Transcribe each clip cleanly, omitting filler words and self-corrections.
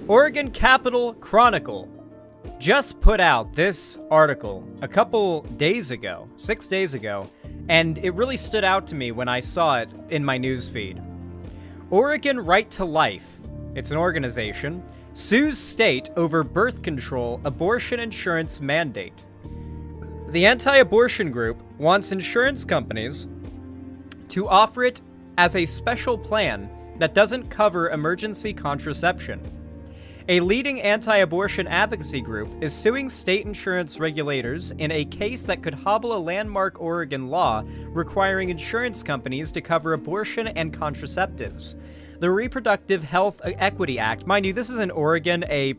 Oregon Capitol Chronicle just put out this article a couple days ago, 6 days ago, and it really stood out to me when I saw it in my newsfeed. Oregon Right to Life, it's an organization, sues state over birth control abortion insurance mandate. The anti-abortion group wants insurance companies to offer it as a special plan that doesn't cover emergency contraception. A leading anti-abortion advocacy group is suing state insurance regulators in a case that could hobble a landmark Oregon law requiring insurance companies to cover abortion and contraceptives. The Reproductive Health Equity Act, mind you, this is in Oregon, a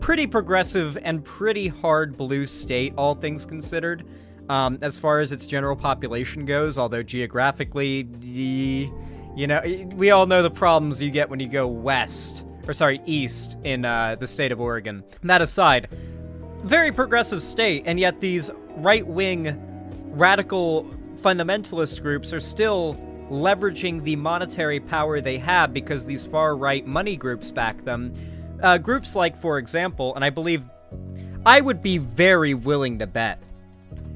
pretty progressive and pretty hard blue state, all things considered, as far as its general population goes, although geographically, you know, we all know the problems you get when you go east in the state of Oregon. That aside, very progressive state, and yet these right-wing radical fundamentalist groups are still leveraging the monetary power they have because these far-right money groups back them. Groups like, for example, and I would be very willing to bet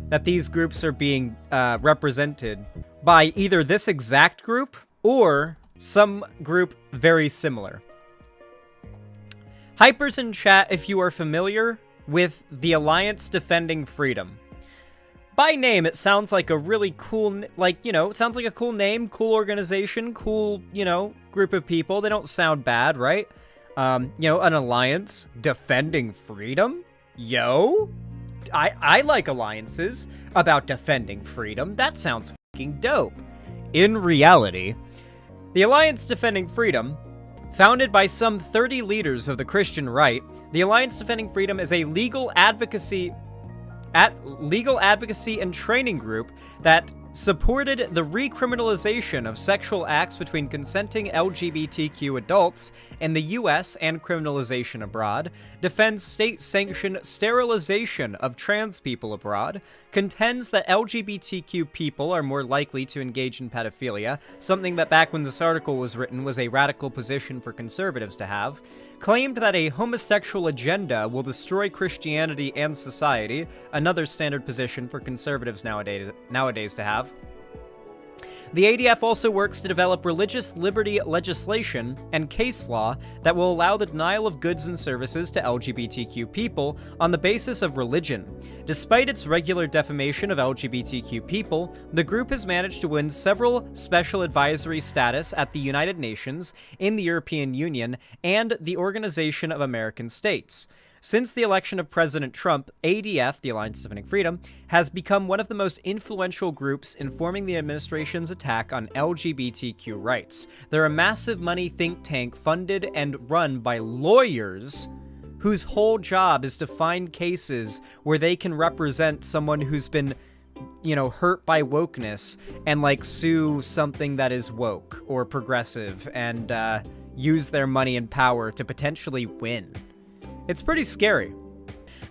that these groups are being represented by either this exact group or some group very similar. Hypers in chat if you are familiar with the Alliance Defending Freedom. By name, it sounds like a really cool, it sounds like a cool name, cool organization, cool, group of people. They don't sound bad, right? An alliance defending freedom? Yo? I like alliances about defending freedom. That sounds fucking dope. In reality, the Alliance Defending Freedom, founded by some 30 leaders of the Christian right, the Alliance Defending Freedom is a legal advocacy and training group that supported the recriminalization of sexual acts between consenting LGBTQ adults in the U.S. and criminalization abroad, defends state-sanctioned sterilization of trans people abroad, contends that LGBTQ people are more likely to engage in pedophilia, something that back when this article was written was a radical position for conservatives to have, claimed that a homosexual agenda will destroy Christianity and society, another standard position for conservatives nowadays to have. The ADF also works to develop religious liberty legislation and case law that will allow the denial of goods and services to LGBTQ people on the basis of religion. Despite its regular defamation of LGBTQ people, the group has managed to win several special advisory status at the United Nations, in the European Union, and the Organization of American States. Since the election of President Trump, ADF, the Alliance Defending Freedom, has become one of the most influential groups informing the administration's attack on LGBTQ rights. They're a massive money think tank funded and run by lawyers whose whole job is to find cases where they can represent someone who's been, hurt by wokeness and, sue something that is woke or progressive and use their money and power to potentially win. It's pretty scary.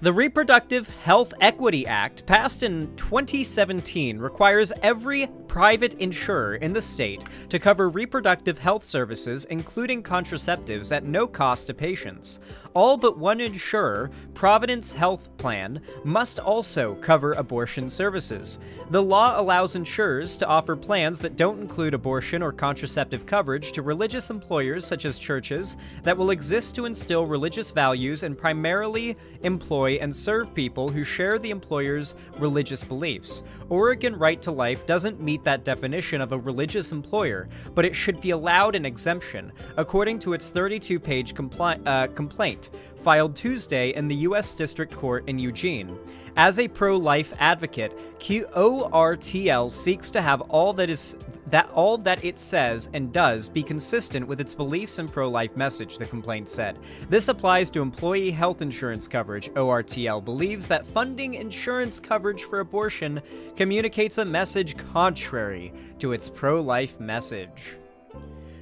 The Reproductive Health Equity Act, passed in 2017, requires every private insurer in the state to cover reproductive health services, including contraceptives, at no cost to patients. All but one insurer, Providence Health Plan, must also cover abortion services. The law allows insurers to offer plans that don't include abortion or contraceptive coverage to religious employers such as churches that will exist to instill religious values and primarily employ and serve people who share the employer's religious beliefs. Oregon Right to Life doesn't meet that definition of a religious employer, but it should be allowed an exemption, according to its 32-page complaint, filed Tuesday in the U.S. District Court in Eugene. As a pro-life advocate, ORTL seeks to have all that it says and does be consistent with its beliefs and pro-life message, the complaint said. This applies to employee health insurance coverage. ORTL believes that funding insurance coverage for abortion communicates a message contrary to its pro-life message.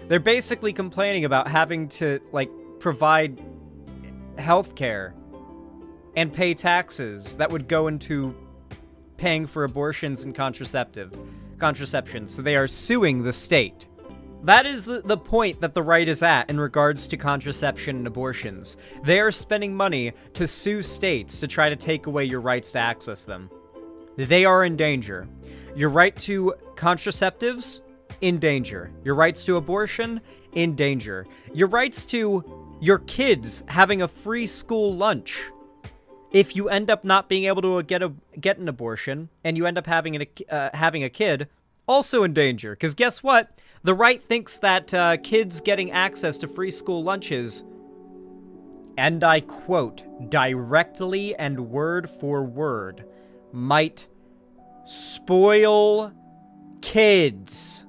They're basically complaining about having to, provide health care and pay taxes that would go into paying for abortions and contraception. So they are suing the state. That is the point that the right is at in regards to contraception and abortions. They are spending money to sue states to try to take away your rights to access them. They are in danger. Your right to contraceptives? In danger. Your rights to abortion? In danger. Your rights to your kids having a free school lunch. If you end up not being able to get an abortion and you end up having a kid, also in danger. Because guess what? The right thinks that kids getting access to free school lunches, and I quote directly and word for word, might spoil kids.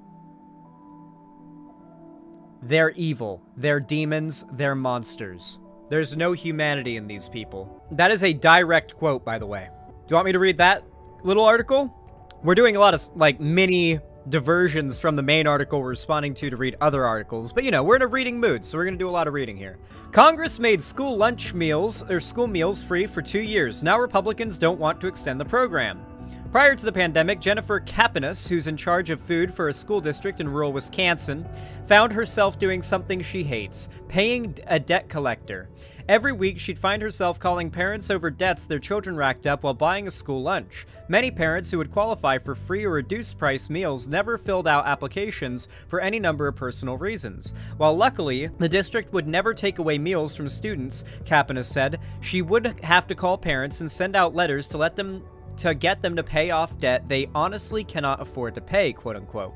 They're evil. They're demons. They're monsters. There's no humanity in these people. That is a direct quote, by the way. Do you want me to read that little article? We're doing a lot of, like, mini diversions from the main article we're responding to read other articles, but, you know, we're in a reading mood, so we're going to do a lot of reading here. Congress made school meals free for 2 years. Now Republicans don't want to extend the program. Prior to the pandemic, Jennifer Kapanis, who's in charge of food for a school district in rural Wisconsin, found herself doing something she hates, paying a debt collector. Every week, she'd find herself calling parents over debts their children racked up while buying a school lunch. Many parents who would qualify for free or reduced price meals never filled out applications for any number of personal reasons. While luckily, the district would never take away meals from students, Kapanis said, she would have to call parents and send out letters to get them to pay off debt they honestly cannot afford to pay, quote-unquote.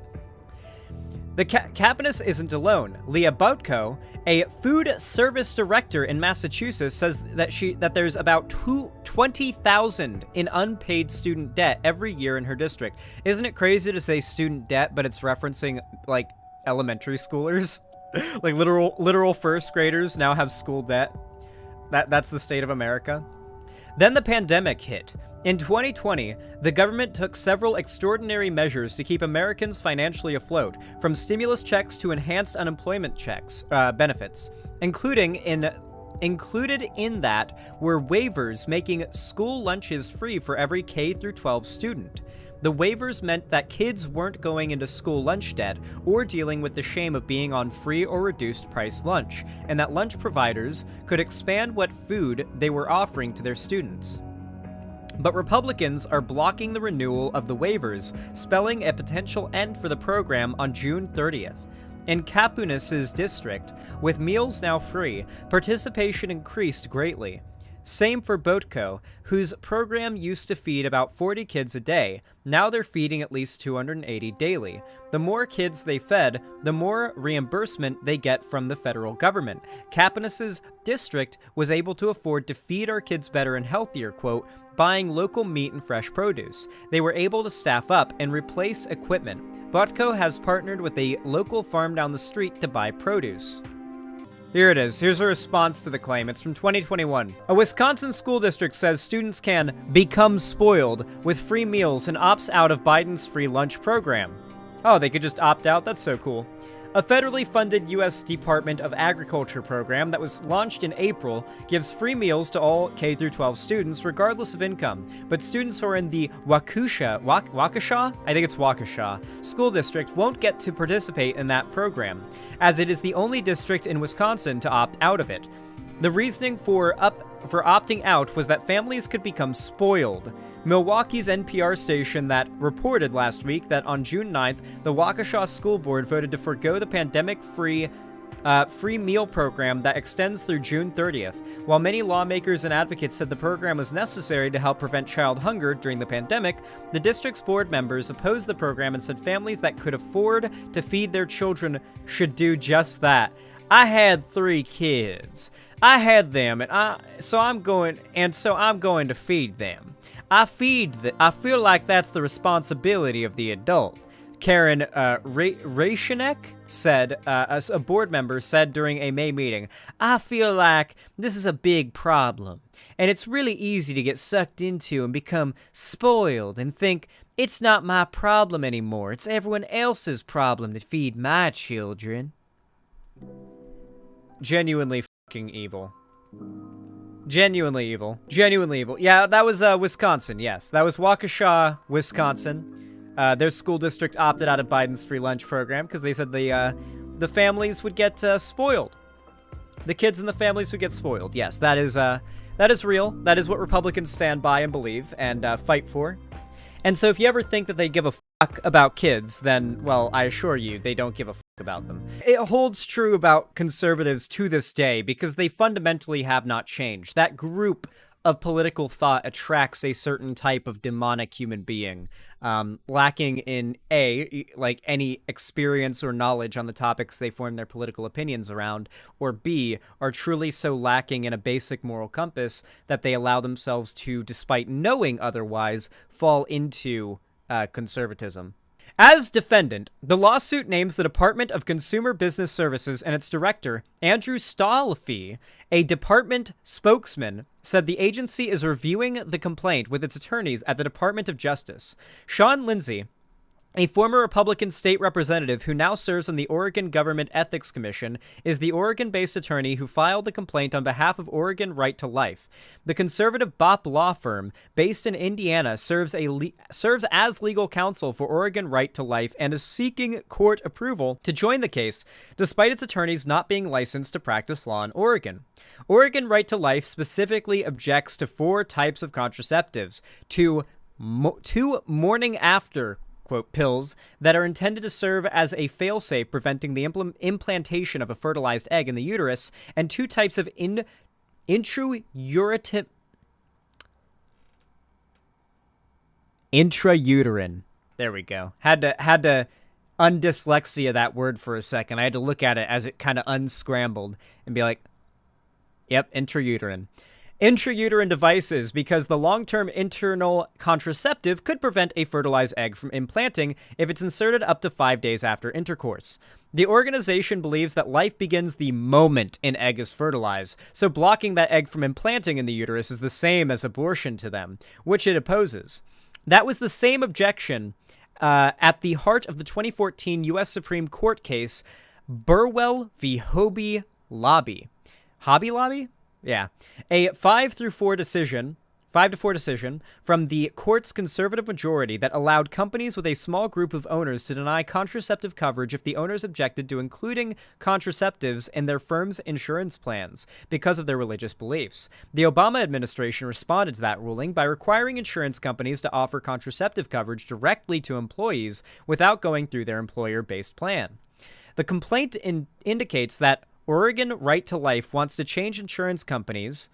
The Kapanis isn't alone. Leah Boutko, a food service director in Massachusetts, says that there's about 20,000 in unpaid student debt every year in her district. Isn't it crazy to say student debt, but it's referencing, like, elementary schoolers? Like, literal first graders now have school debt. That's the state of America. Then the pandemic hit. In 2020, the government took several extraordinary measures to keep Americans financially afloat, from stimulus checks to enhanced unemployment benefits. Included in that were waivers making school lunches free for every K-12 student. The waivers meant that kids weren't going into school lunch debt or dealing with the shame of being on free or reduced price lunch, and that lunch providers could expand what food they were offering to their students. But Republicans are blocking the renewal of the waivers, spelling a potential end for the program on June 30th. In Kapanis' district, with meals now free, participation increased greatly. Same for Boutko, whose program used to feed about 40 kids a day. Now they're feeding at least 280 daily. The more kids they fed, the more reimbursement they get from the federal government. Kapanis' district was able to afford to feed our kids better and healthier, quote, buying local meat and fresh produce. They were able to staff up and replace equipment. Boutko has partnered with a local farm down the street to buy produce. Here it is. Here's a response to the claim. It's from 2021. A Wisconsin school district says students can become spoiled with free meals and opts out of Biden's free lunch program. Oh, they could just opt out? That's so cool. A federally funded U.S. Department of Agriculture program that was launched in April gives free meals to all K-12 students regardless of income, but students who are in the Waukesha school district won't get to participate in that program, as it is the only district in Wisconsin to opt out of it. The reasoning for opting out was that families could become spoiled. Milwaukee's NPR station that reported last week that on June 9th, the Waukesha School Board voted to forgo the pandemic-free free meal program that extends through June 30th. While many lawmakers and advocates said the program was necessary to help prevent child hunger during the pandemic, the district's board members opposed the program and said families that could afford to feed their children should do just that. I had 3 kids. I had them, so I'm going to feed them. I feel like that's the responsibility of the adult. Karen Rashanek said, a board member said during a May meeting, I feel like this is a big problem, and it's really easy to get sucked into and become spoiled and think, it's not my problem anymore, it's everyone else's problem to feed my children. Genuinely fucking evil. Genuinely evil. Genuinely evil. Yeah, that was Wisconsin, yes. That was Waukesha, Wisconsin. Their school district opted out of Biden's free lunch program because they said the families would get spoiled. The kids and the families would get spoiled. Yes, that is real. That is what Republicans stand by and believe and fight for. And so if you ever think that they give a fuck about kids, then, well, I assure you, they don't give a fuck about them. It holds true about conservatives to this day because they fundamentally have not changed. That group of political thought attracts a certain type of demonic human being, lacking in like any experience or knowledge on the topics they form their political opinions around, or B, are truly so lacking in a basic moral compass that they allow themselves to, despite knowing otherwise, fall into conservatism. As defendant, the lawsuit names the Department of Consumer Business Services and its director, Andrew Stolfi, a department spokesman, said the agency is reviewing the complaint with its attorneys at the Department of Justice. Sean Lindsay, a former Republican state representative who now serves on the Oregon Government Ethics Commission, is the Oregon-based attorney who filed the complaint on behalf of Oregon Right to Life. The conservative BOP law firm, based in Indiana, serves as legal counsel for Oregon Right to Life and is seeking court approval to join the case, despite its attorneys not being licensed to practice law in Oregon. Oregon Right to Life specifically objects to 4 types of contraceptives, two morning after quote, pills that are intended to serve as a failsafe preventing the implantation of a fertilized egg in the uterus, and 2 types of intrauterine. There we go. Had to undyslexia that word for a second. I had to look at it as it kind of unscrambled and be like, yep, intrauterine. Intrauterine devices, because the long-term internal contraceptive could prevent a fertilized egg from implanting if it's inserted up to 5 days after intercourse. The organization believes that life begins the moment an egg is fertilized, so blocking that egg from implanting in the uterus is the same as abortion to them, which it opposes. That was the same objection at the heart of the 2014 U.S. Supreme Court case Burwell v. Hobby Lobby. Hobby Lobby? Yeah. A 5-4 decision from the court's conservative majority that allowed companies with a small group of owners to deny contraceptive coverage if the owners objected to including contraceptives in their firm's insurance plans because of their religious beliefs. The Obama administration responded to that ruling by requiring insurance companies to offer contraceptive coverage directly to employees without going through their employer-based plan. The complaint indicates that Oregon Right to Life wants to change insurance companies.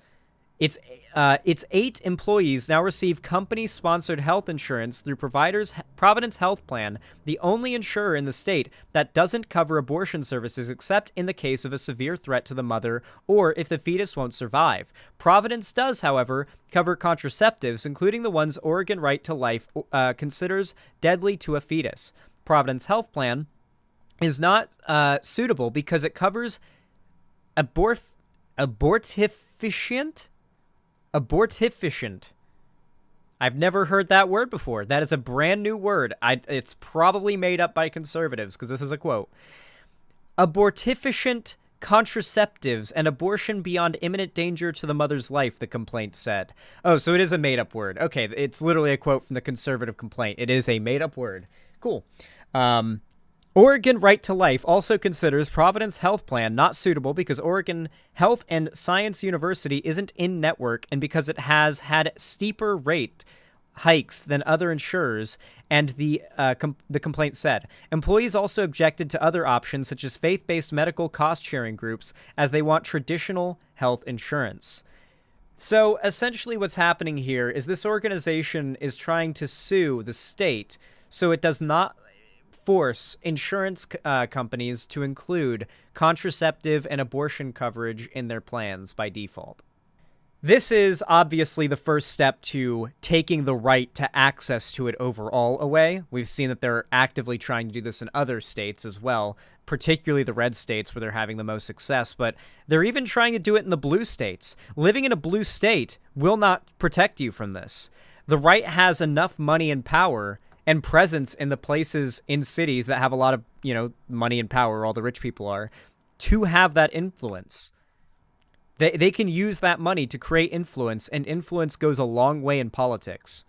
Its 8 employees now receive company-sponsored health insurance through Providence Health Plan, the only insurer in the state that doesn't cover abortion services except in the case of a severe threat to the mother or if the fetus won't survive. Providence does, however, cover contraceptives, including the ones Oregon Right to Life considers deadly to a fetus. Providence Health Plan is not suitable because it covers abortifacient. I've never heard that word before. That is a brand new word. It's probably made up by conservatives because this is a quote. Abortifacient contraceptives and abortion beyond imminent danger to the mother's life, the complaint said. Oh, so it is a made-up word. Okay, it's literally a quote from the conservative complaint. It is a made-up word. Cool. Oregon Right to Life also considers Providence Health Plan not suitable because Oregon Health and Science University isn't in network and because it has had steeper rate hikes than other insurers, and the complaint said. Employees also objected to other options such as faith-based medical cost-sharing groups as they want traditional health insurance. So essentially what's happening here is this organization is trying to sue the state so it does not force insurance companies to include contraceptive and abortion coverage in their plans by default. This is obviously the first step to taking the right to access to it overall away. We've seen that they're actively trying to do this in other states as well, particularly the red states where they're having the most success, but they're even trying to do it in the blue states. Living in a blue state will not protect you from this. The right has enough money and power and presence in the places in cities that have a lot of, money and power, all the rich people are, to have that influence. They can use that money to create influence, and influence goes a long way in politics.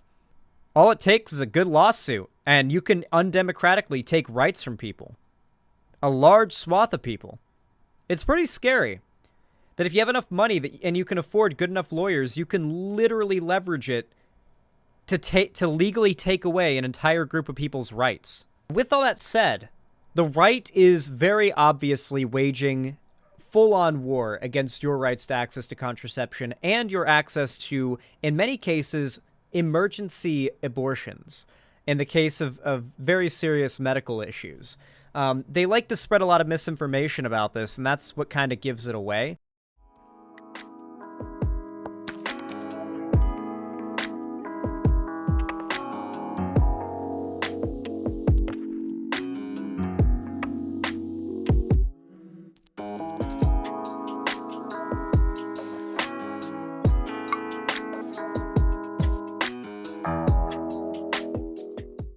All it takes is a good lawsuit, and you can undemocratically take rights from people. A large swath of people. It's pretty scary that if you have enough money and you can afford good enough lawyers, you can literally leverage it to legally take away an entire group of people's rights. With all that said, the right is very obviously waging full-on war against your rights to access to contraception and your access to, in many cases, emergency abortions in the case of very serious medical issues. They like to spread a lot of misinformation about this, and that's what kind of gives it away.